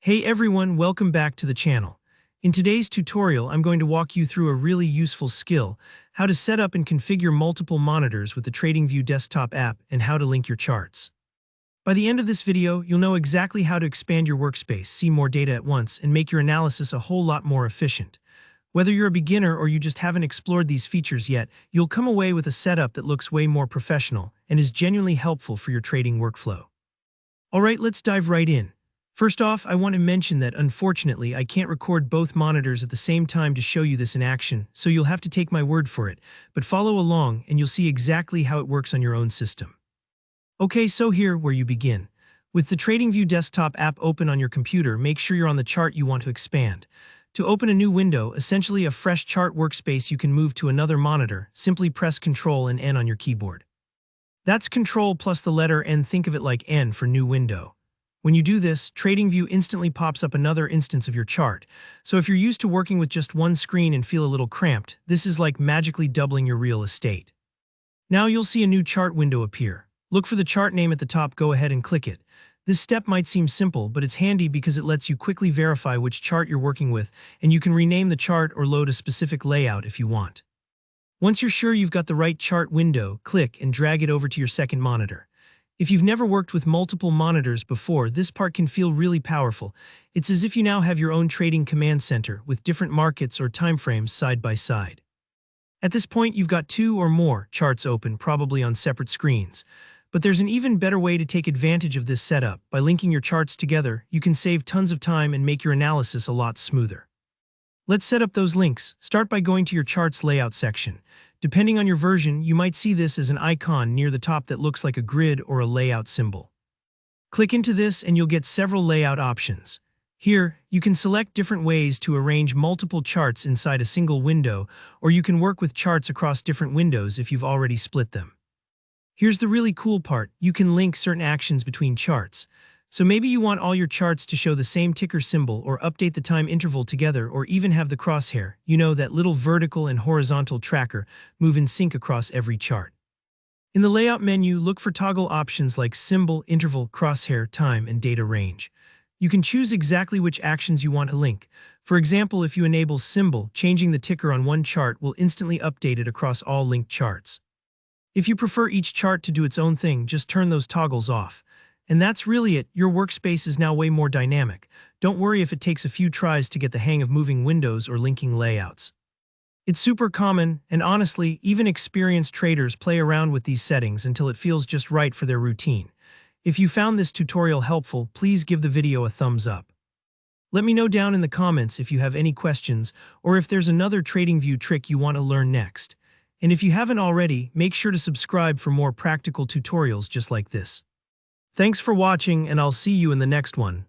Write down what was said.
Hey everyone, welcome back to the channel. In today's tutorial, I'm going to walk you through a really useful skill, how to set up and configure multiple monitors with the TradingView desktop app and how to link your charts. By the end of this video, you'll know exactly how to expand your workspace, see more data at once, and make your analysis a whole lot more efficient. Whether you're a beginner or you just haven't explored these features yet, you'll come away with a setup that looks way more professional and is genuinely helpful for your trading workflow. Alright, let's dive right in. First off, I want to mention that unfortunately I can't record both monitors at the same time to show you this in action, so you'll have to take my word for it, but follow along and you'll see exactly how it works on your own system. Okay, so here where you begin. With the TradingView desktop app open on your computer, make sure you're on the chart you want to expand. To open a new window, essentially a fresh chart workspace, you can move to another monitor, simply press Ctrl and N on your keyboard. That's Ctrl plus the letter N, think of it like N for new window. When you do this, TradingView instantly pops up another instance of your chart. So if you're used to working with just one screen and feel a little cramped, this is like magically doubling your real estate. Now you'll see a new chart window appear. Look for the chart name at the top, go ahead and click it. This step might seem simple, but it's handy because it lets you quickly verify which chart you're working with, and you can rename the chart or load a specific layout if you want. Once you're sure you've got the right chart window, click and drag it over to your second monitor. If you've never worked with multiple monitors before, this part can feel really powerful. It's as if you now have your own trading command center with different markets or timeframes side by side. At this point, you've got two or more charts open, probably on separate screens. But there's an even better way to take advantage of this setup. By linking your charts together, you can save tons of time and make your analysis a lot smoother. Let's set up those links. Start by going to your charts layout section. Depending on your version, you might see this as an icon near the top that looks like a grid or a layout symbol. Click into this and you'll get several layout options. Here, you can select different ways to arrange multiple charts inside a single window, or you can work with charts across different windows if you've already split them. Here's the really cool part, you can link certain actions between charts. So maybe you want all your charts to show the same ticker symbol or update the time interval together, or even have the crosshair, that little vertical and horizontal tracker, move in sync across every chart. In the layout menu, look for toggle options like symbol, interval, crosshair, time, and data range. You can choose exactly which actions you want to link. For example, if you enable symbol, changing the ticker on one chart will instantly update it across all linked charts. If you prefer each chart to do its own thing, just turn those toggles off. And that's really it, your workspace is now way more dynamic. Don't worry if it takes a few tries to get the hang of moving windows or linking layouts. It's super common, and honestly, even experienced traders play around with these settings until it feels just right for their routine. If you found this tutorial helpful, please give the video a thumbs up. Let me know down in the comments if you have any questions, or if there's another TradingView trick you want to learn next. And if you haven't already, make sure to subscribe for more practical tutorials just like this. Thanks for watching, and I'll see you in the next one.